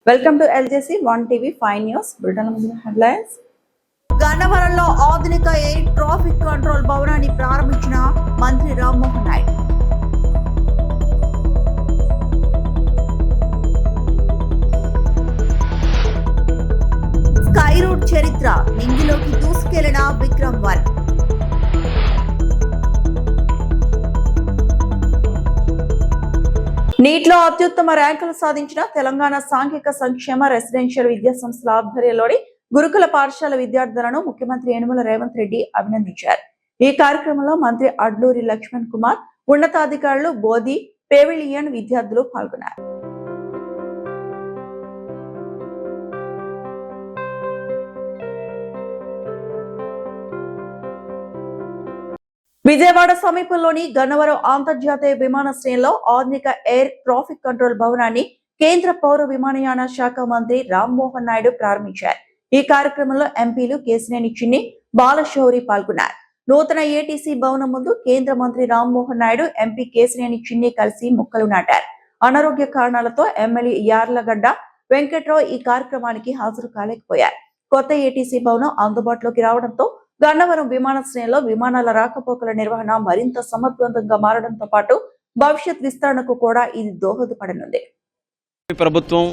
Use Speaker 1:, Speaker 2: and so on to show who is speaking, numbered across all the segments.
Speaker 1: Welcome to LJC 1 TV 5 news Britain ముందు headlines.
Speaker 2: గన్నవరంలో ఆధునిక ఎయిర్ ట్రాఫిక్ కంట్రోల్ భవనాన్ని ప్రారంభించిన మంత్రి రామ్మోహన్ నాయుడు. స్కై రూట్ చరిత్ర నింగిలోకి దూసుకెళ్లిన విక్రమ్ 1.
Speaker 1: నీట్లో అత్యుత్తమ ర్యాంకులు సాధించిన తెలంగాణ సాంఘిక సంక్షేమ రెసిడెన్షియల్ విద్యా సంస్థల ఆధ్వర్యంలోని గురుకుల పాఠశాల విద్యార్థులను ముఖ్యమంత్రి యనమల రేవంత్ రెడ్డి అభినందించారు. ఈ కార్యక్రమంలో మంత్రి అడ్లూరి లక్ష్మణ్ కుమార్, ఉన్నతాధికారులు, బోధి పెవిలియన్ విద్యార్థులు పాల్గొన్నారు. విజయవాడ సమీపంలోని గన్నవరం అంతర్జాతీయ విమానాశ్రయంలో ఆధునిక ఎయిర్ ట్రాఫిక్ కంట్రోల్ భవనాన్ని కేంద్ర పౌర విమానయాన శాఖ మంత్రి రామ్మోహన్ నాయుడు ప్రారంభించారు. ఈ కార్యక్రమంలో ఎంపీలు కేశినేని చిన్ని, బాలశౌరి పాల్గొన్నారు. నూతన ఏటీసీ భవనం ముందు కేంద్ర మంత్రి రామ్మోహన్ నాయుడు, ఎంపీ కేశినేని చిన్ని కలిసి మొక్కలు నాటారు. అనారోగ్య కారణాలతో ఎమ్మెల్యే యార్లగడ్డ వెంకట్రావు ఈ కార్యక్రమానికి హాజరు కాలేకపోయారు. కొత్త ఏటీసీ భవనం అందుబాటులోకి రావడంతో గన్నవరం విమానాశ్రయంలో విమానాల రాకపోకల నిర్వహణ మరింత సమర్థవంతంగా మారడంతో పాటు భవిష్యత్ విస్తరణకు కూడా ఇది దోహదపడనుంది.
Speaker 3: ప్రభుత్వం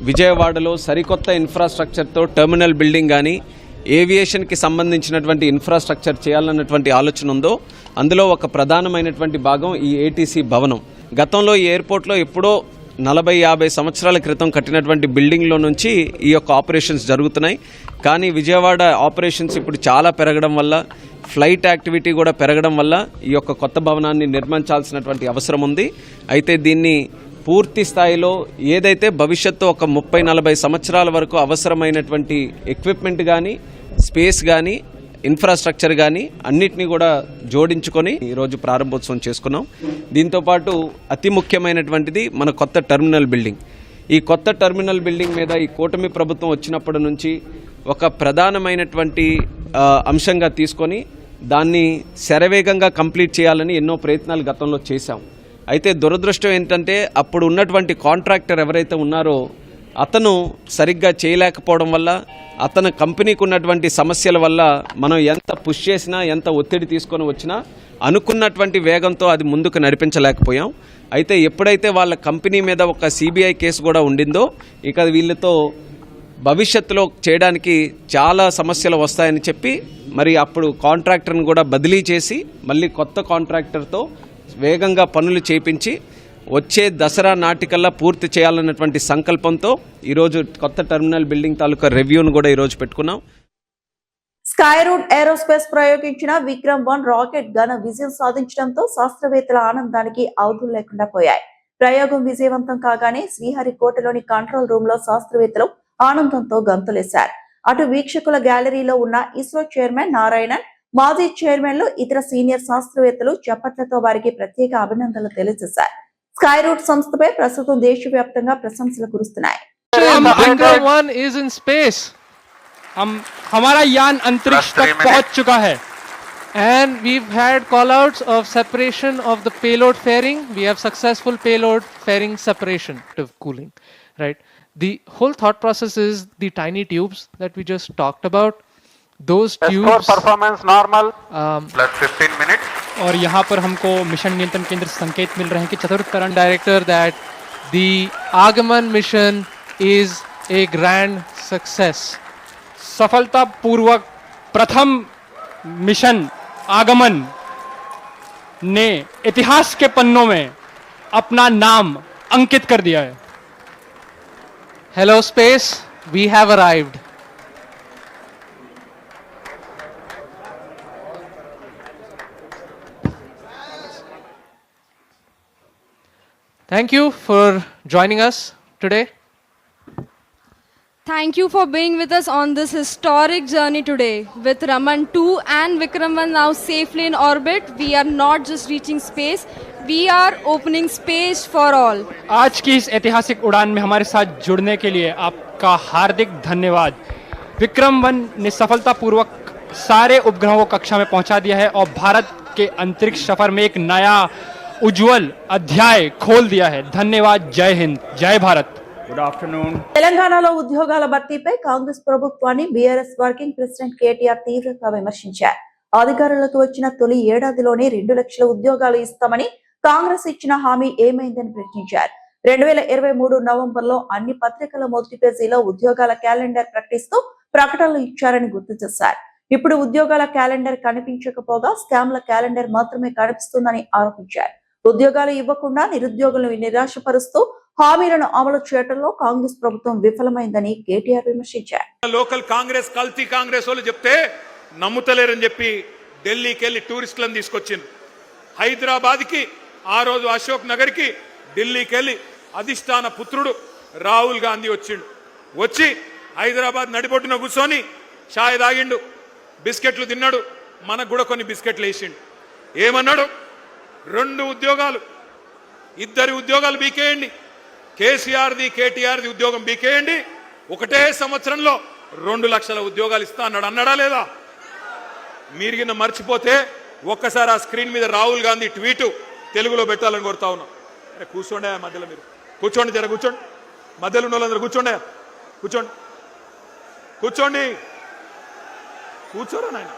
Speaker 3: విజయవాడలో సరికొత్త ఇన్ఫ్రాస్ట్రక్చర్తో టెర్మినల్ బిల్డింగ్ కానీ ఏవియేషన్కి సంబంధించినటువంటి ఇన్ఫ్రాస్ట్రక్చర్ చేయాలన్నటువంటి ఆలోచన ఉందో అందులో ఒక ప్రధానమైనటువంటి భాగం ఈ ఏటీసీ భవనం. గతంలో ఈ ఎయిర్పోర్ట్లో ఎప్పుడో 40-50 సంవత్సరాల క్రితం కట్టినటువంటి బిల్డింగ్లో నుంచి ఈ యొక్క ఆపరేషన్స్ జరుగుతున్నాయి. కానీ విజయవాడ ఆపరేషన్స్ ఇప్పుడు చాలా పెరగడం వల్ల, ఫ్లైట్ యాక్టివిటీ కూడా పెరగడం వల్ల ఈ యొక్క కొత్త భవనాన్ని నిర్మించాల్సినటువంటి అవసరం ఉంది. అయితే దీన్ని పూర్తి స్థాయిలో ఏదైతే భవిష్యత్తు ఒక 30-40 సంవత్సరాల వరకు అవసరమైనటువంటి ఎక్విప్మెంట్ కానీ, స్పేస్ కానీ, ఇన్ఫ్రాస్ట్రక్చర్ కానీ అన్నిటినీ కూడా జోడించుకొని ఈరోజు ప్రారంభోత్సవం చేసుకున్నాం. దీంతోపాటు అతి ముఖ్యమైనటువంటిది మన కొత్త టెర్మినల్ బిల్డింగ్. ఈ కొత్త టెర్మినల్ బిల్డింగ్ మీద ఈ కూటమి ప్రభుత్వం వచ్చినప్పటి నుంచి ఒక ప్రధానమైనటువంటి అంశంగా తీసుకొని దాన్ని శరవేగంగా కంప్లీట్ చేయాలని ఎన్నో ప్రయత్నాలు గతంలో చేశాం. అయితే దురదృష్టం ఏంటంటే అప్పుడు ఉన్నటువంటి కాంట్రాక్టర్ ఎవరైతే ఉన్నారో అతను సరిగ్గా చేయలేకపోవడం వల్ల, అతని కంపెనీకి ఉన్నటువంటి సమస్యల వల్ల మనం ఎంత పుష్ చేసినా, ఎంత ఒత్తిడి తీసుకొని వచ్చినా అనుకున్నటువంటి వేగంతో అది ముందుకు నడిపించలేకపోయాం. అయితే ఎప్పుడైతే వాళ్ళ కంపెనీ మీద ఒక సిబిఐ కేసు కూడా ఉండిందో ఇక వీళ్ళతో భవిష్యత్తులో చేయడానికి చాలా సమస్యలు వస్తాయని చెప్పి మరి అప్పుడు కాంట్రాక్టర్ని కూడా బదిలీ చేసి మళ్ళీ కొత్త కాంట్రాక్టర్తో వేగంగా పనులు చేయించి వచ్చే దసరా నాటికల్లా పూర్తి చేయాలన్నటువంటి సంకల్పంతో ఈరోజు కొత్త టెర్మినల్ బిల్డింగ్ తాలూకా రివ్యూను కూడా ఈరోజు పెట్టుకున్నాం.
Speaker 1: స్కై రూట్ ఏరోస్పేస్ ప్రయోగించిన విక్రమ్ 1 రాకెట్ ఘన విజయం సాధించడంతో శాస్త్రవేత్తల ఆనందానికి అవధులు లేకుండా పోయాయి. ప్రయోగం విజయవంతం కాగానే శ్రీహరికోటలోని కంట్రోల్ రూమ్ లో శాస్త్రవేత్తలు ఆనందంతో గంతులేశారు. అటు వీక్షకుల గ్యాలరీలో ఉన్న ఇస్రో చైర్మన్ నారాయణన్, మాజీ చైర్మన్లు, ఇతర సీనియర్ శాస్త్రవేత్తలు చప్పట్లతో వారికి ప్రత్యేక అభినందనలు తెలియజేశారు. స్కై రూట్ సంస్థపై ప్రస్తుతం దేశవ్యాప్తంగా ప్రశంసలు కురుస్తున్నాయి.
Speaker 4: Vikram 1 is in space. हमारा यान अंतरिक्ष तक पहुंच चुका है and we've had call outs of separation of the payload fairing. We have successful payload fairing separation to cooling, right? The whole thought process is the tiny tubes that we just talked about. Those tubes
Speaker 5: performance normal plus 15 minutes.
Speaker 4: और यहाँ पर हमको mission नियंत्रण केंद्र से संकेत मिल रहे हैं कि चतुर्थ करण डायरेक्टर दैट दी आगमन mission is a grand success. सफलतापूर्वक प्रथम मिशन आगमन ने इतिहास के पन्नों में अपना नाम अंकित कर दिया है. Hello space, we have arrived. Thank you for joining us today.
Speaker 6: Thank you for being with us on this historic journey today. With Raman 2 and Vikram 1 now safely in orbit, we are not just reaching space, we are opening space for all.
Speaker 4: आज की इस ऐतिहासिक उड़ान में हमारे साथ जुड़ने के लिए आपका हार्दिक धन्यवाद. विक्रम 1 ने सफलतापूर्वक सारे उपग्रहों को कक्षा में पहुंचा दिया है और भारत के अंतरिक्ष सफर में एक नया उज्जवल अध्याय खोल दिया है. धन्यवाद. जय हिंद, जय भारत.
Speaker 7: Good afternoon.
Speaker 1: తెలంగాణలో ఉద్యోగాల భర్తీపై కాంగ్రెస్ ప్రభుత్వాన్ని బీఆర్ఎస్ వర్కింగ్ ప్రెసిడెంట్ కేటీఆర్ తీవ్రంగా విమర్శించారు. అధికారులకు వచ్చిన తొలి ఏడాదిలోనే 2 లక్షల ఉద్యోగాలు ఇస్తామని కాంగ్రెస్ ఇచ్చిన హామీ ఏమైందని ప్రశ్నించారు. 2023 నవంబర్లో అన్ని పత్రికల మొదటి పేజీలో ఉద్యోగాల క్యాలెండర్ ప్రకటిస్తూ ప్రకటనలు ఇచ్చారని గుర్తు చేశారు. ఇప్పుడు ఉద్యోగాల క్యాలెండర్ కనిపించకపోగా స్కామ్ల క్యాలెండర్ మాత్రమే కనిపిస్తుందని ఆరోపించారు. ఉద్యోగాలు ఇవ్వకుండా నిరుద్యోగులను నిరాశపరుస్తూ హామీలను అమలు చేయడంలో కాంగ్రెస్ ప్రభుత్వం విఫలమైందని కేటీఆర్ విమర్శించారు.
Speaker 8: లోకల్ కాంగ్రెస్ కల్తీ కాంగ్రెస్ వాళ్ళు చెప్తే నమ్ముతలేరని చెప్పి ఢిల్లీకి వెళ్ళి టూరిస్టులను తీసుకొచ్చింది. హైదరాబాద్కి ఆ రోజు అశోక్ నగర్కి ఢిల్లీకి వెళ్ళి అధిష్టాన పుత్రుడు రాహుల్ గాంధీ వచ్చిండు. వచ్చి హైదరాబాద్ నడిబొట్టున కూర్చొని ఛాయ్ తాగిండు, బిస్కెట్లు తిన్నాడు, మనకు కూడా కొన్ని బిస్కెట్లు వేసిండు. ఏమన్నాడు? 2 ఉద్యోగాలు, 2 ఉద్యోగాలు బీకేయండి, కేసీఆర్ది కేటీఆర్ది ఉద్యోగం బీకేయండి, ఒకటే సంవత్సరంలో 2 లక్షల ఉద్యోగాలు ఇస్తా అన్నాడు. అన్నాడా లేదా? మీరు కింద మర్చిపోతే ఒక్కసారి ఆ స్క్రీన్ మీద రాహుల్ గాంధీ ట్వీటు తెలుగులో పెట్టాలని కోరుతా ఉన్నాం. కూర్చోండి మధ్యలో, మీరు కూర్చోండి, జర కూర్చోండి, మధ్యలో ఉన్న వాళ్ళందరూ కూర్చోండి, కూర్చోండి, కూర్చోండి, కూర్చోరా నాయన.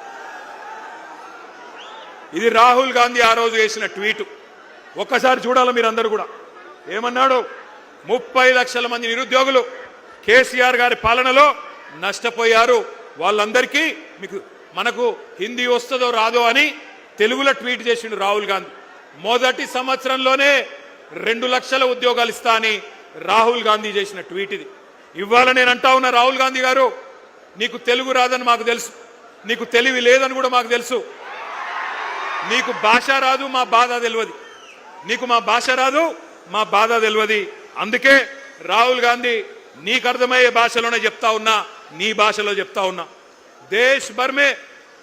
Speaker 8: ఇది రాహుల్ గాంధీ ఆ రోజు వేసిన ట్వీటు. ఒక్కసారి చూడాలి మీరందరూ కూడా. ఏమన్నాడు? 30 లక్షల మంది నిరుద్యోగులు కేసీఆర్ గారి పాలనలో నష్టపోయారు, వాళ్ళందరికీ మనకు హిందీ వస్తుందో రాదో అని తెలుగులో ట్వీట్ చేసిండు రాహుల్ గాంధీ. మొదటి సంవత్సరంలోనే 2 లక్షల ఉద్యోగాలు ఇస్తా అని రాహుల్ గాంధీ చేసిన ట్వీట్ ఇది. ఇవాళ నేను అంటా ఉన్నా, రాహుల్ గాంధీ గారు, నీకు తెలుగు రాదని మాకు తెలుసు, నీకు తెలివి లేదని కూడా మాకు తెలుసు, నీకు భాష రాదు, మా బాధ తెలియదు, నీకు మా భాష రాదు, మా బాధ తెలియదు. అందుకే రాహుల్ గాంధీ నీకు అర్థమయ్యే భాషలోనే చెప్తా ఉన్నా, నీ భాషలో చెప్తా ఉన్నా. देश भर में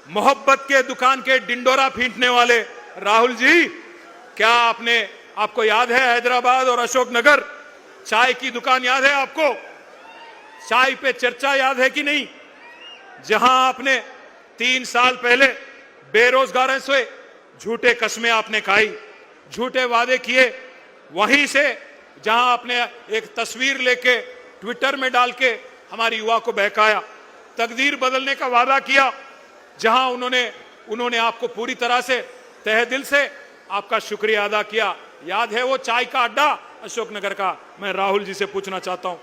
Speaker 8: मोहब्बत के दुकान के डिंडोरा पीटने वाले राहुल जी, क्या आपको याद है हैदराबाद और अशोक नगर चाय की दुकान याद है आपको? चाय पे चर्चा याद है कि नहीं? जहां आपने 3 साल पहले बेरोजगारों से झूठे कस्में आपने खाई, झूठे वादे किए, वहीं से जहां आपने एक तस्वीर लेके ट्विटर में डाल के हमारी युवा को बहकाया, तकदीर बदलने का वादा किया, जहां उन्होंने आपको पूरी तरह से तहे दिल से आपका शुक्रिया अदा किया. याद है वो चाय का अड्डा अशोक नगर का? मैं राहुल जी से पूछना चाहता हूं.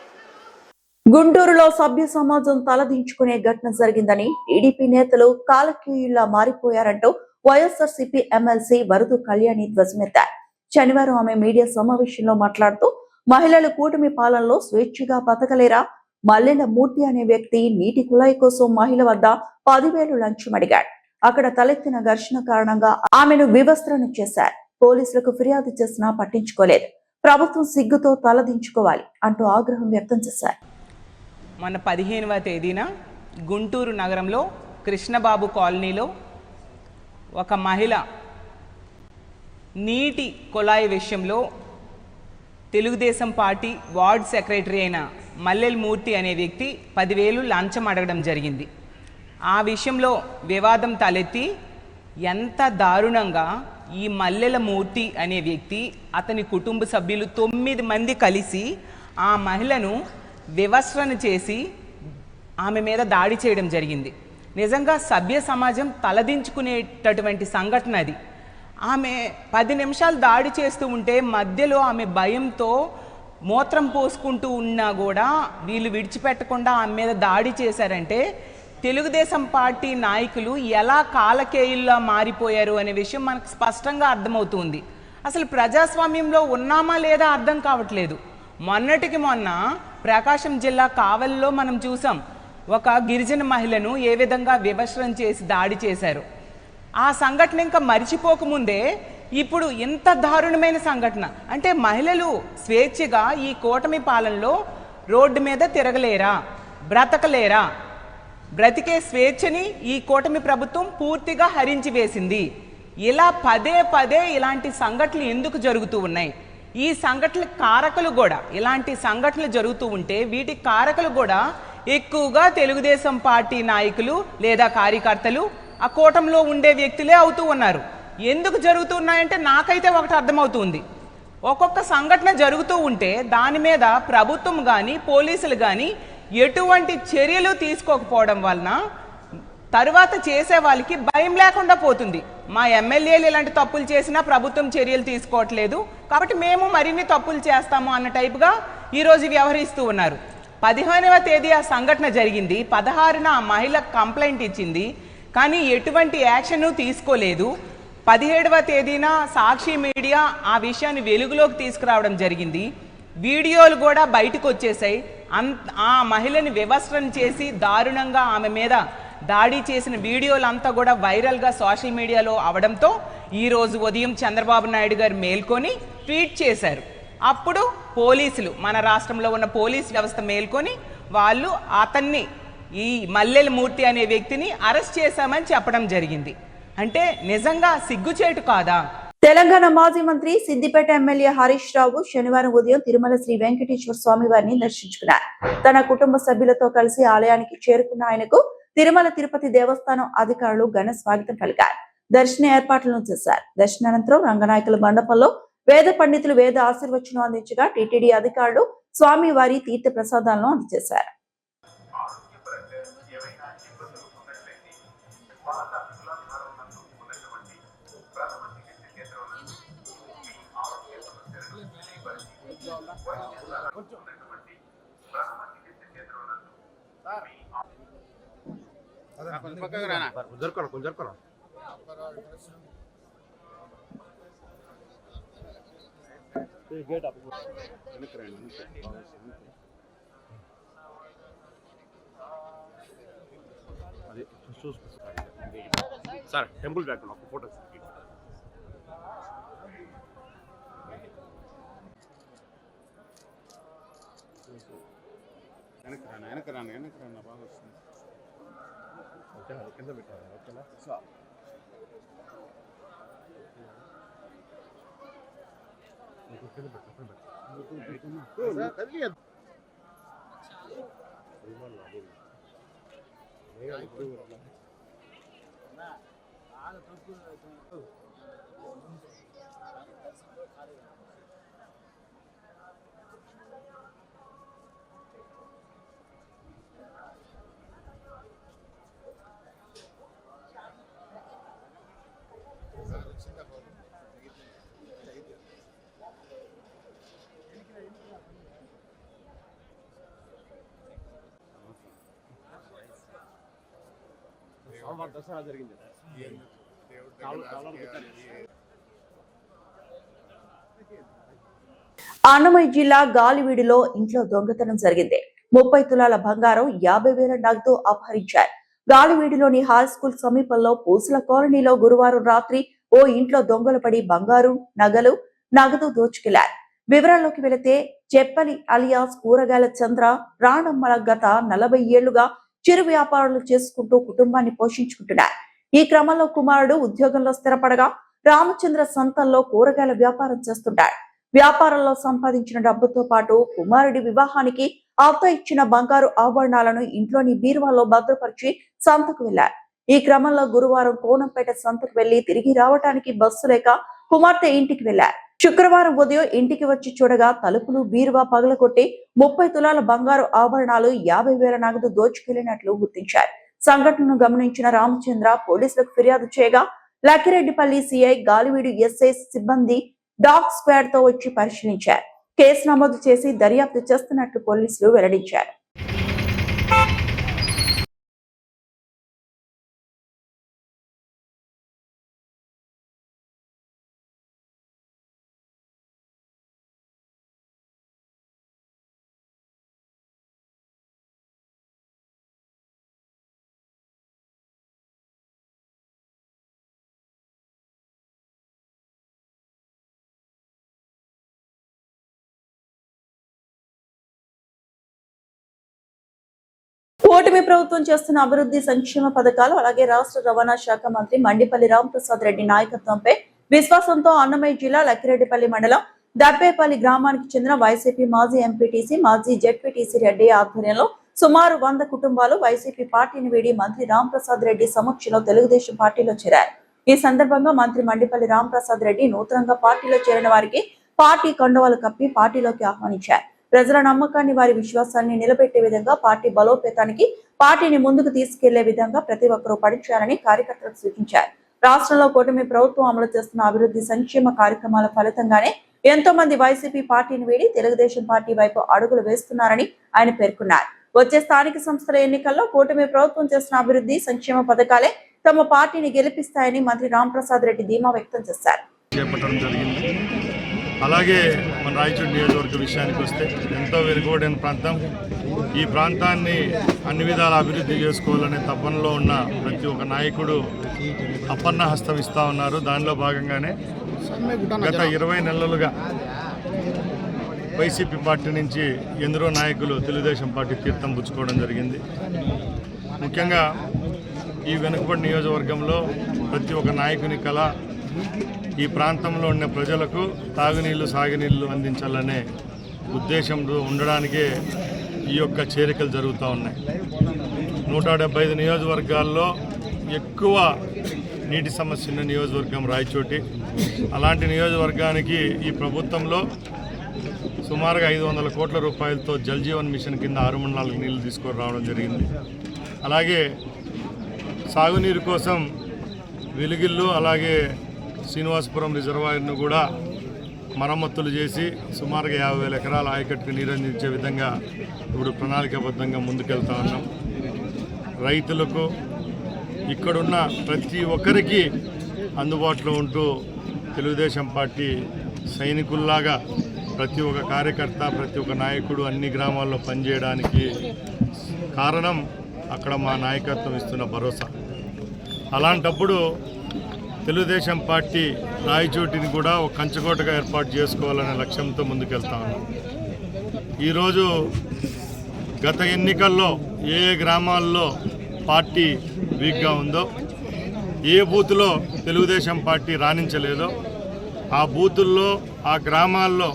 Speaker 1: గుంటూరులో సభ్య సమాజం తలదించుకునే ఘటన జరిగిందని టీడీపీ నేతలు కాలకీయుల్లా మారిపోయారంటూ వైఎస్ఆర్సీపీ ఎమ్మెల్సీ వరదు కళ్యాణి ధ్వజమెత్తారు. శనివారం ఆమె మీడియా సమావేశంలో మాట్లాడుతూ, మహిళలు కూటమి పాలనలో స్వేచ్ఛగా బతకలేరా? మల్లెల మూర్తి అనే వ్యక్తి నీటి కుళాయి కోసం మహిళ వద్ద 10,000 లంచం అడిగాడు. అక్కడ తలెత్తిన ఘర్షణ కారణంగా ఆమెను వివస్త్రణ చేశారు. పోలీసులకు ఫిర్యాదు చేసినా పట్టించుకోలేదు. ప్రభుత్వం సిగ్గుతో తలదించుకోవాలి అంటూ ఆగ్రహం వ్యక్తం చేశారు.
Speaker 9: మన 15వ తేదీన గుంటూరు నగరంలో కృష్ణబాబు కాలనీలో ఒక మహిళ నీటి కుళాయి విషయంలో తెలుగుదేశం పార్టీ వార్డ్ సెక్రటరీ అయిన మల్లెల మూర్తి అనే వ్యక్తి 10,000 లంచం అడగడం జరిగింది. ఆ విషయంలో వివాదం తలెత్తి ఎంత దారుణంగా ఈ మల్లెల మూర్తి అనే వ్యక్తి, అతని కుటుంబ సభ్యులు 9 మంది కలిసి ఆ మహిళను వివస్త్రణ చేసి ఆమె మీద దాడి చేయడం జరిగింది. నిజంగా సభ్య సమాజం తలదించుకునేటటువంటి సంఘటన అది. ఆమె 10 నిమిషాలు దాడి చేస్తూ ఉంటే మధ్యలో ఆమె భయంతో మూత్రం పోసుకుంటూ ఉన్నా కూడా వీళ్ళు విడిచిపెట్టకుండా ఆమె మీద దాడి చేశారంటే తెలుగుదేశం పార్టీ నాయకులు ఎలా కాలకేయుల్లా మారిపోయారు అనే విషయం మనకు స్పష్టంగా అర్థమవుతుంది. అసలు ప్రజాస్వామ్యంలో ఉన్నామా లేదా అర్థం కావట్లేదు. మొన్నటికి మొన్న ప్రకాశం జిల్లా కావలిలో మనం చూసాం, ఒక గిరిజన మహిళను ఏ విధంగా వివస్త్రం చేసి దాడి చేశారు. ఆ సంఘటన ఇంకా మరిచిపోకముందే ఇప్పుడు ఇంత దారుణమైన సంఘటన. అంటే మహిళలు స్వేచ్ఛగా ఈ కూటమి పాలనలో రోడ్డు మీద తిరగలేరా, బ్రతకలేరా? బ్రతికే స్వేచ్ఛని ఈ కూటమి ప్రభుత్వం పూర్తిగా హరించి వేసింది. ఇలా పదే పదే ఇలాంటి సంఘటనలు ఎందుకు జరుగుతూ ఉన్నాయి? ఈ సంఘటనల కారకులు కూడా, ఇలాంటి సంఘటనలు జరుగుతూ ఉంటే వీటి కారకులు కూడా ఎక్కువగా తెలుగుదేశం పార్టీ నాయకులు లేదా కార్యకర్తలు, ఆ కూటమిలో ఉండే వ్యక్తులే అవుతూ ఉన్నారు. ఎందుకు జరుగుతున్నాయంటే నాకైతే ఒకటి అర్థమవుతుంది. ఒక్కొక్క సంఘటన జరుగుతూ ఉంటే దాని మీద ప్రభుత్వం కానీ పోలీసులు కానీ ఎటువంటి చర్యలు తీసుకోకపోవడం వలన తరువాత చేసే వాళ్ళకి భయం లేకుండా పోతుంది. మా ఎమ్మెల్యేలు ఇలాంటి తప్పులు చేసినా ప్రభుత్వం చర్యలు తీసుకోవట్లేదు, కాబట్టి మేము మరిన్ని తప్పులు చేస్తాము అన్న టైపుగా ఈరోజు వ్యవహరిస్తూ ఉన్నారు. 15వ తేదీ ఆ సంఘటన జరిగింది, 16న ఆ మహిళ కంప్లైంట్ ఇచ్చింది, కానీ ఎటువంటి యాక్షన్ తీసుకోలేదు. 17వ తేదీన సాక్షి మీడియా ఆ విషయాన్ని వెలుగులోకి తీసుకురావడం జరిగింది. వీడియోలు కూడా బయటకు వచ్చేసాయి. ఆ మహిళని వివస్త్రం చేసి దారుణంగా ఆమె మీద దాడి చేసిన వీడియోలంతా కూడా వైరల్గా సోషల్ మీడియాలో అవడంతో ఈరోజు ఉదయం చంద్రబాబు నాయుడు గారు మేల్కొని ట్వీట్ చేశారు. అప్పుడు పోలీసులు, మన రాష్ట్రంలో ఉన్న పోలీస్ వ్యవస్థ మేల్కొని వాళ్ళు అతన్ని, ఈ మల్లెల మూర్తి అనే వ్యక్తిని అరెస్ట్ చేశామని చెప్పడం జరిగింది. అంటే నిజంగా సిగ్గుచేటు కాదా?
Speaker 1: తెలంగాణ మాజీ మంత్రి సిద్దిపేట ఎమ్మెల్యే హరీష్ రావు శనివారం ఉదయం తిరుమల శ్రీ వెంకటేశ్వర స్వామి వారిని దర్శించుకున్నారు. తన కుటుంబ సభ్యులతో కలిసి ఆలయానికి చేరుకున్న ఆయనకు తిరుమల తిరుపతి దేవస్థానం అధికారులు ఘన స్వాగతం పలికారు. దర్శన ఏర్పాట్లను చేశారు. దర్శనానంతరం రంగనాయకుల మండపంలో వేద పండితులు వేద ఆశీర్వచనం అందించగా టీటీడీ అధికారులు స్వామి వారి తీర్థ ప్రసాదాలను అందజేశారు.
Speaker 7: సార్ టెంపుల్ బ్యాక్ ఫోటో వెనక్కి రానా బాగా వస్తుంది. ఓకేనా, కింద పెట్టాలి. ఓకేనా సార్, దసరా జరిగింది.
Speaker 1: అన్నమయ్య జిల్లా గాలివీడిలో ఇంట్లో దొంగతనం జరిగింది. 30 తులాల బంగారం, 50,000 నగదు అపహరించారు. గాలివీడిలోని హాల్ స్కూల్ సమీపంలో పూసల కాలనీలో గురువారం రాత్రి ఓ ఇంట్లో దొంగలు పడి బంగారు, నగదు దోచుకెళ్లారు. వివరాల్లోకి వెళితే చెప్పలి అలియాస్ కూరగాయల చంద్ర రాణమ్మల గత 40 ఏళ్లుగా చిరు వ్యాపారాలు చేసుకుంటూ కుటుంబాన్ని పోషించుకుంటున్నారు. ఈ క్రమంలో కుమారుడు ఉద్యోగంలో స్థిరపడగా రామచంద్ర సంతంలో కూరగాయల వ్యాపారం చేస్తుంటాడు. వ్యాపారంలో సంపాదించిన డబ్బుతో పాటు కుమారుడి వివాహానికి అత్త ఇచ్చిన బంగారు ఆభరణాలను ఇంట్లోని బీరువాలో భద్రపరిచి సంతకు వెళ్లారు. ఈ క్రమంలో గురువారం కోనంపేట సంతకు వెళ్లి తిరిగి రావడానికి బస్సు లేక కుమార్తె ఇంటికి వెళ్లారు. శుక్రవారం ఉదయం ఇంటికి వచ్చి చూడగా తలుపులు, బీరువా పగలగొట్టి 30 తులాల బంగారు ఆభరణాలు, 50,000 నగదు దోచుకెళ్లినట్లు గుర్తించారు. సంఘటనను గమనించిన రామచంద్ర పోలీసులకు ఫిర్యాదు చేయగా లక్కిరెడ్డిపల్లి సిఐ, గాలివీడు ఎస్ఐ సిబ్బంది డాగ్ స్క్వాడ్ తో వచ్చి పరిశీలించారు. కేసు నమోదు చేసి దర్యాప్తు చేస్తున్నట్లు పోలీసులు వెల్లడించారు. కూటమి ప్రభుత్వం చేస్తున్న అభివృద్ధి సంక్షేమ పథకాలు, అలాగే రాష్ట్ర రవాణా శాఖ మంత్రి మండిపల్లి రాంప్రసాద్ రెడ్డి నాయకత్వంపై విశ్వాసంతో అన్నమయ్య జిల్లా లక్కిరెడ్డిపల్లి మండలం దబ్బేపల్లి గ్రామానికి చెందిన వైసీపీ మాజీ ఎంపీటీసీ, మాజీ జెడ్పీటీసీ రెడ్డి ఆధ్వర్యంలో సుమారు 100 కుటుంబాలు వైసీపీ పార్టీని వీడి మంత్రి రాంప్రసాద్ రెడ్డి సమక్షంలో తెలుగుదేశం పార్టీలో చేరారు. ఈ సందర్భంగా మంత్రి మండిపల్లి రాంప్రసాద్ రెడ్డి నూతనంగా పార్టీలో చేరిన వారికి పార్టీ కండువాలు కప్పి పార్టీలోకి ఆహ్వానించారు. ప్రజల నమ్మకాన్ని, వారి విశ్వాసాన్ని నిలబెట్టే విధంగా పార్టీ బలోపేతానికి పార్టీని ముందుకు తీసుకెళ్లే విధంగా ప్రతి ఒక్కరూ పనిచేయాలని కార్యకర్తలకు సూచించారు. రాష్ట్రంలో కూటమి ప్రభుత్వం అమలు చేస్తున్న అభివృద్ధి సంక్షేమ కార్యక్రమాల ఫలితంగానే ఎంతో మంది వైసీపీ పార్టీని వీడి తెలుగుదేశం పార్టీ వైపు అడుగులు వేస్తున్నారని ఆయన పేర్కొన్నారు. వచ్చే స్థానిక సంస్థల ఎన్నికల్లో కూటమి ప్రభుత్వం చేస్తున్న అభివృద్ధి సంక్షేమ పథకాలే తమ పార్టీని గెలిపిస్తాయని మంత్రి రాంప్రసాద్ రెడ్డి ధీమా వ్యక్తం చేశారు.
Speaker 10: అలాగే మన రాయచూరు నియోజకవర్గ విషయానికి వస్తే ఎంతో వెనుకబడిన ప్రాంతం. ఈ ప్రాంతాన్ని అన్ని విధాల అభివృద్ధి చేసుకోవాలనే తపనలో ఉన్న ప్రతి ఒక్క నాయకుడు అపన్న హస్తం ఇస్తూ ఉన్నారు. దానిలో భాగంగానే గత 20 నెలలుగా వైసీపీ పార్టీ నుంచి ఎందరో నాయకులు తెలుగుదేశం పార్టీ తీర్థం పుచ్చుకోవడం జరిగింది. ముఖ్యంగా ఈ వెనుకబడి నియోజకవర్గంలో ప్రతి ఒక్క నాయకుని కళ ఈ ప్రాంతంలో ఉన్న ప్రజలకు తాగునీళ్లు, సాగునీళ్లు అందించాలనే ఉద్దేశంతో ఉండడానికే ఈ యొక్క చేరికలు జరుగుతూ ఉన్నాయి. 175 నియోజకవర్గాల్లో ఎక్కువ నీటి సమస్య ఉన్న నియోజకవర్గం రాయచోటి. అలాంటి నియోజకవర్గానికి ఈ ప్రభుత్వంలో సుమారుగా 500 కోట్ల రూపాయలతో జల్ జీవన్ మిషన్ కింద 6 మండలాలకు నీళ్లు తీసుకొని రావడం జరిగింది. అలాగే సాగునీరు కోసం వెలుగిల్లు, అలాగే శ్రీనివాసపురం రిజర్వాయర్ను కూడా మరమ్మతులు చేసి సుమారుగా 50,000 ఎకరాల ఆయకట్టుకు నీరు అందించే విధంగా ఇప్పుడు ప్రణాళికాబద్ధంగా ముందుకెళ్తా ఉన్నాం. రైతులకు ఇక్కడున్న ప్రతి ఒక్కరికి అందుబాటులో ఉంటూ తెలుగుదేశం పార్టీ సైనికుల్లాగా ప్రతి ఒక్క కార్యకర్త, ప్రతి ఒక్క నాయకుడు అన్ని గ్రామాల్లో పనిచేయడానికి కారణం అక్కడ మా నాయకత్వం ఇస్తున్న భరోసా. అలాంటప్పుడు తెలుగుదేశం పార్టీ రాయచోటిని కూడా ఒక కంచుకోటగా ఏర్పాటు చేసుకోవాలనే లక్ష్యంతో ముందుకెళ్తా ఉన్నాం. ఈరోజు గత ఎన్నికల్లో ఏ గ్రామాల్లో పార్టీ వీక్గా ఉందో, ఏ బూత్లో తెలుగుదేశం పార్టీ రాణించలేదో ఆ బూతుల్లో, ఆ గ్రామాల్లో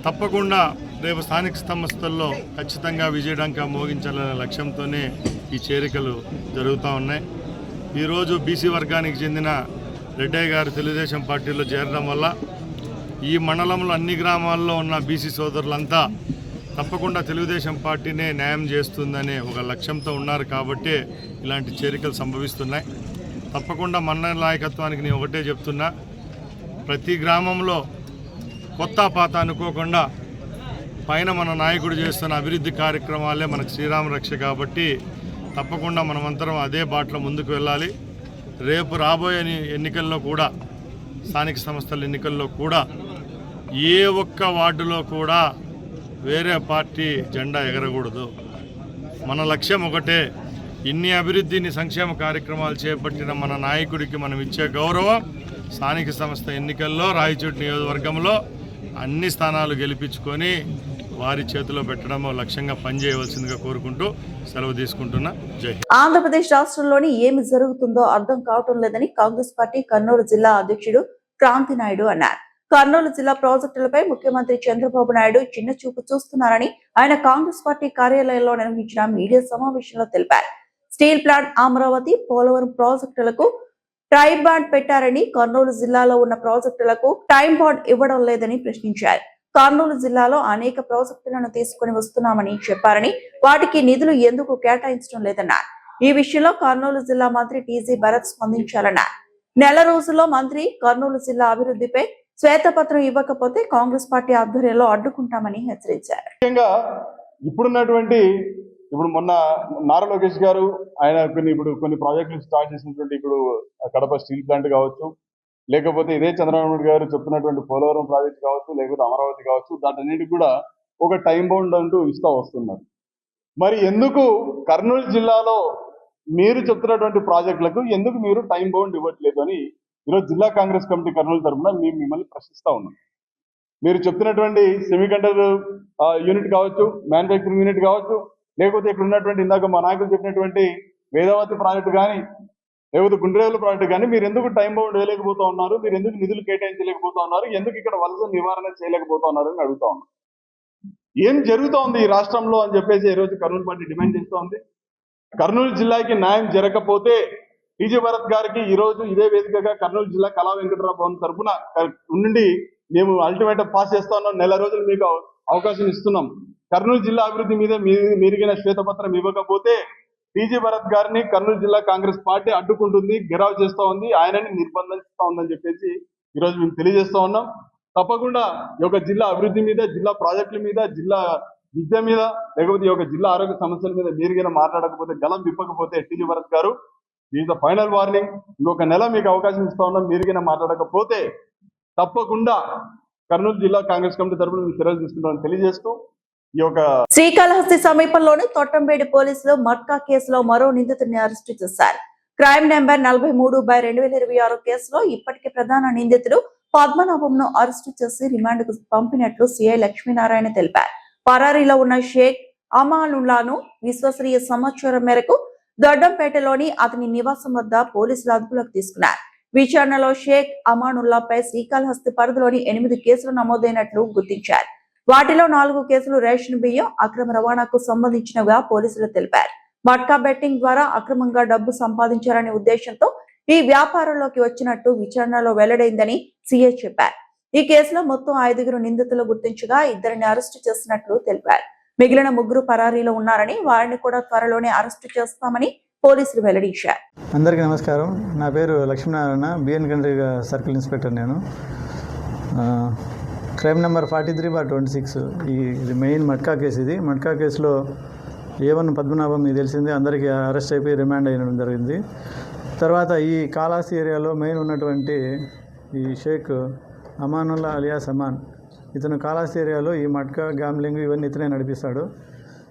Speaker 10: తప్పకుండా రేపు స్థానిక సంస్థల్లో ఖచ్చితంగా విజయడంకా మోగించాలనే లక్ష్యంతోనే ఈ చేరికలు జరుగుతూ ఉన్నాయి. ఈరోజు బీసీ వర్గానికి చెందిన రెడ్డయ్య గారు తెలుగుదేశం పార్టీలో చేరడం వల్ల ఈ మండలంలో అన్ని గ్రామాల్లో ఉన్న బీసీ సోదరులంతా తప్పకుండా తెలుగుదేశం పార్టీనే న్యాయం చేస్తుందనే ఒక లక్ష్యంతో ఉన్నారు. కాబట్టి ఇలాంటి చేరికలు సంభవిస్తున్నాయి. తప్పకుండా మన నాయకత్వానికి నేను ఒకటే చెప్తున్నా, ప్రతి గ్రామంలో కొత్త పాత అనుకోకుండా పైన మన నాయకుడు చేస్తున్న అభివృద్ధి కార్యక్రమాలే మనకు శ్రీరామ రక్ష. కాబట్టి తప్పకుండా మనమంతరం అదే బాటలో ముందుకు వెళ్ళాలి. రేపు రాబోయే ఎన్నికల్లో కూడా, స్థానిక సంస్థల ఎన్నికల్లో కూడా ఏ ఒక్క వార్డులో కూడా వేరే పార్టీ జెండా ఎగరకూడదు. మన లక్ష్యం ఒకటే, ఇన్ని అభివృద్ధిని సంక్షేమ కార్యక్రమాలు చేపట్టిన మన నాయకుడికి మనం ఇచ్చే గౌరవం స్థానిక సంస్థ ఎన్నికల్లో రాయచోటి నియోజకవర్గంలో అన్ని స్థానాలు గెలిపించుకొని వారి చేతిలో పెట్టడం లక్ష్యంగా పనిచేయవలసిందిగా కోరుకుంటూ సెలవు తీసుకుంటున్నా. జై హింద్.
Speaker 1: ఆంధ్రప్రదేశ్ రాష్ట్రంలోని ఏమి జరుగుతుందో అర్థం కావటం లేదని కాంగ్రెస్ పార్టీ కర్నూలు జిల్లా అధ్యక్షుడు క్రాంతి నాయుడు అన్నారు. కర్నూలు జిల్లా ప్రాజెక్టులపై ముఖ్యమంత్రి చంద్రబాబు నాయుడు చిన్న చూపు చూస్తున్నారని ఆయన కాంగ్రెస్ పార్టీ కార్యాలయంలో నిర్వహించిన మీడియా సమావేశంలో తెలిపారు. స్టీల్ ప్లాంట్, అమరావతి, పోలవరం ప్రాజెక్టులకు టైం బాండ్ పెట్టారని, కర్నూలు జిల్లాలో ఉన్న ప్రాజెక్టులకు టైం బాండ్ ఇవ్వడం లేదని ప్రశ్నించారు. కర్నూలు జిల్లాలో అనేక ప్రాజెక్టులను తీసుకుని వస్తున్నామని చెప్పారని, వాటికి నిధులు ఎందుకు కేటాయించడం లేదన్నారు. ఈ విషయంలో కర్నూలు జిల్లా మంత్రి టీజీ భరత్ స్పందించాలన్నారు. నెల రోజుల్లో మంత్రి కర్నూలు జిల్లా అభివృద్ధిపై శ్వేతపత్రం ఇవ్వకపోతే కాంగ్రెస్ పార్టీ ఆధ్వర్యంలో అడ్డుకుంటామని హెచ్చరించారు.
Speaker 11: ముఖ్యంగా ఇప్పుడు మొన్న నారా లోకేష్ గారు ఆయన కొన్ని ప్రాజెక్టులు స్టార్ట్ చేసినటువంటి, ఇప్పుడు కడప స్టీల్ ప్లాంట్ కావచ్చు, లేకపోతే ఇదే చంద్రబాబు నాయుడు గారు చెప్తున్నటువంటి పోలవరం ప్రాజెక్ట్ కావచ్చు, లేకపోతే అమరావతి కావచ్చు, దాటన్నిటికి కూడా ఒక టైం బౌండ్ అంటూ ఇస్తూ వస్తున్నారు. మరి ఎందుకు కర్నూలు జిల్లాలో మీరు చెప్తున్నటువంటి ప్రాజెక్టులకు ఎందుకు మీరు టైం బౌండ్ ఇవ్వట్లేదు అని ఈరోజు జిల్లా కాంగ్రెస్ కమిటీ కర్నూలు తరఫున మేము మిమ్మల్ని ప్రశ్నిస్తూ ఉన్నాం. మీరు చెప్తున్నటువంటి సెమీకండక్టర్ యూనిట్ కావచ్చు, మ్యానుఫ్యాక్చరింగ్ యూనిట్ కావచ్చు, లేకపోతే ఇక్కడ ఉన్నటువంటి ఇందాక మా నాయకులు చెప్పినటువంటి వేదావతి ప్రాజెక్టు కానీ, లేకపోతే గుండ్రేవుల ప్రాజెక్టు కానీ మీరు ఎందుకు టైం బౌండ్ వేయలేకపోతా ఉన్నారు, మీరు ఎందుకు నిధులు కేటాయించలేకపోతా ఉన్నారు, ఎందుకు ఇక్కడ వలస నివారణ చేయలేకపోతా ఉన్నారు అని అడుగుతా ఉన్నాం. ఏం జరుగుతూ ఉంది ఈ రాష్ట్రంలో అని చెప్పేసి ఈరోజు కర్నూలు పార్టీ డిమాండ్ చేస్తూ ఉంది. కర్నూలు జిల్లాకి న్యాయం జరగకపోతే టీజీ భరత్ గారికి ఈరోజు ఇదే వేదికగా కర్నూలు జిల్లా కళా వెంకటరావు భవన్ తరఫున నుండి మేము అల్టిమేటం పాస్ చేస్తా ఉన్నాం, నెల రోజులు మీకు అవకాశం ఇస్తున్నాం. కర్నూలు జిల్లా అభివృద్ధి మీద మీరిగిన శ్వేతపత్రం ఇవ్వకపోతే టీజీ భరత్ గారిని కర్నూలు జిల్లా కాంగ్రెస్ పార్టీ అడ్డుకుంటుంది, గెరావ్ చేస్తా ఉంది, ఆయనని నిర్బంధిస్తా ఉందని చెప్పేసి ఈరోజు మేము తెలియజేస్తా ఉన్నాం. తప్పకుండా ఈ యొక్క జిల్లా అభివృద్ధి మీద, జిల్లా ప్రాజెక్టుల మీద, జిల్లా విద్య మీద, లేకపోతే ఈ యొక్క జిల్లా ఆరోగ్య సమస్యల మీద మీరుగా మాట్లాడకపోతే, గలం విప్పకపోతే టీజీ భరత్ గారు ఈజ్ ద ఫైనల్ వార్నింగ్. ఇంకొక నెల మీకు అవకాశం ఇస్తా ఉన్నాం. మీరుగా మాట్లాడకపోతే తప్పకుండా కర్నూలు జిల్లా కాంగ్రెస్ కమిటీ తరఫున మేము చర్యలు తీసుకుంటామని తెలియజేస్తూ ఈ యొక్క
Speaker 1: శ్రీకాళహస్తి సమీపంలోని తొట్టంబేడి పోలీసులు మట్కా కేసులో మరో నిందితుడిని అరెస్టు చేశారు. క్రైమ్ నెంబర్ 43/2026 కేసులో ఇప్పటికే ప్రధాన నిందితుడు పద్మనాభంను అరెస్టు చేసి రిమాండ్ కు పంపినట్లు సిఐ లక్ష్మీనారాయణ తెలిపారు. పరారీలో ఉన్న షేక్ అమానుల్లాను విశ్వసనీయ సమాచారం మేరకు దొడ్డంపేటలోని అతని నివాసం వద్ద పోలీసులు అదుపులోకి తీసుకున్నారు. విచారణలో షేక్ అమానుల్లాపై శ్రీకాళహస్తి పరిధిలోని 8 కేసులు నమోదైనట్లు గుర్తించారు. వాటిలో 4 కేసులు రేషన్ బియ్యం అక్రమ రవాణాకు సంబంధించినవిగా పోలీసులు తెలిపారు. మట్కా బెట్టింగ్ ద్వారా అక్రమంగా డబ్బు సంపాదించారనే ఉద్దేశంతో ఈ వ్యాపారంలోకి వచ్చినట్టు విచారణలో వెల్లడైందని సీఐ చెప్పారు. ఈ కేసులో మొత్తం 5 నిందితులు గుర్తించగా 2 అరెస్టు చేసినట్లు తెలిపారు. మిగిలిన 3 పరారీలో ఉన్నారని, వారిని కూడా త్వరలోనే అరెస్టు చేస్తామని పోలీసులు వెల్లడించారు.
Speaker 12: అందరికీ నమస్కారం. నా పేరు లక్ష్మీనారాయణ, బిఎన్ కండ్రి సర్కిల్ ఇన్స్పెక్టర్. నేను క్రైమ్ నెంబర్ 43/26 ఇది మెయిన్ మట్కా కేసు. ఇది మట్కా కేసులో A1 పద్మనాభం మీకు తెలిసింది, అందరికీ అరెస్ట్ అయిపోయి రిమాండ్ అయినడం జరిగింది. తర్వాత ఈ కాళహస్తి ఏరియాలో మెయిన్ ఉన్నటువంటి ఈ షేక్ అమానుల్లా అలియాస్ అమాన్, ఇతను కాళహస్తి ఏరియాలో ఈ మట్కా గ్యాంబ్లింగ్ ఇవన్నీ ఇతనే నడిపిస్తాడు.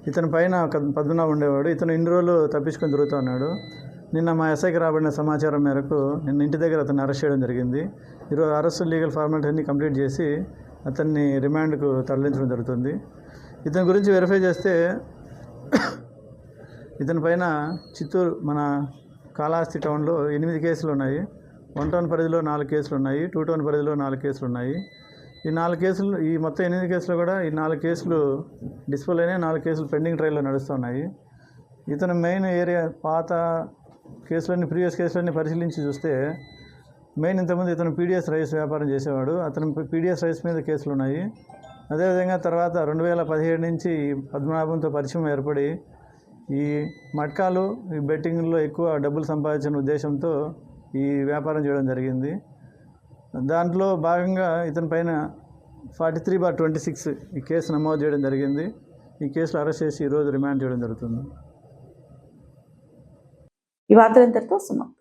Speaker 12: ఇతని పైన పద్మనాభం ఉండేవాడు. ఇతను ఇన్ని రోజులు తప్పించుకొని తిరుగుతూ ఉన్నాడు. నిన్న మా ఎస్ఐకి రాబడిన సమాచారం మేరకు నిన్న ఇంటి దగ్గర అతన్ని అరెస్ట్ చేయడం జరిగింది. ఈరోజు అరెస్ట్ లీగల్ ఫార్మాలిటీ అన్ని కంప్లీట్ చేసి అతన్ని రిమాండ్కు తరలించడం జరుగుతుంది. ఇతని గురించి వెరిఫై చేస్తే ఇతని పైన చిత్తూరు మన కాళహస్తి టౌన్లో 8 కేసులు ఉన్నాయి. 1 టౌన్ పరిధిలో 4 కేసులు ఉన్నాయి. 2 టౌన్ పరిధిలో 4 కేసులు ఉన్నాయి. ఈ 4 కేసులు, ఈ మొత్తం 8 కేసులు కూడా ఈ 4 కేసులు డిస్పోల్ అయినాయి. 4 కేసులు పెండింగ్ ట్రయల్లో నడుస్తున్నాయి. ఇతను మెయిన్ ఏరియా పాత కేసులన్నీ, ప్రీవియస్ కేసులన్నీ పరిశీలించి చూస్తే మెయిన్ ఇంతకుముందు ఇతను పీడిఎస్ రైస్ వ్యాపారం చేసేవాడు. అతను పీడిఎస్ రైస్ మీద కేసులు ఉన్నాయి. అదేవిధంగా తర్వాత 2017 నుంచి పద్మనాభంతో పరిచయం ఏర్పడి ఈ మట్కాలు, ఈ బెట్టింగ్లో ఎక్కువ డబ్బులు సంపాదించిన ఉద్దేశంతో ఈ వ్యాపారం చేయడం జరిగింది. దాంట్లో భాగంగా ఇతని పైన 43/26 ఈ కేసు నమోదు చేయడం జరిగింది. ఈ కేసులో అరెస్ట్ చేసి ఈరోజు రిమాండ్ చేయడం జరుగుతుంది.
Speaker 1: ఈ వార్తలంతటితో సమాప్తం.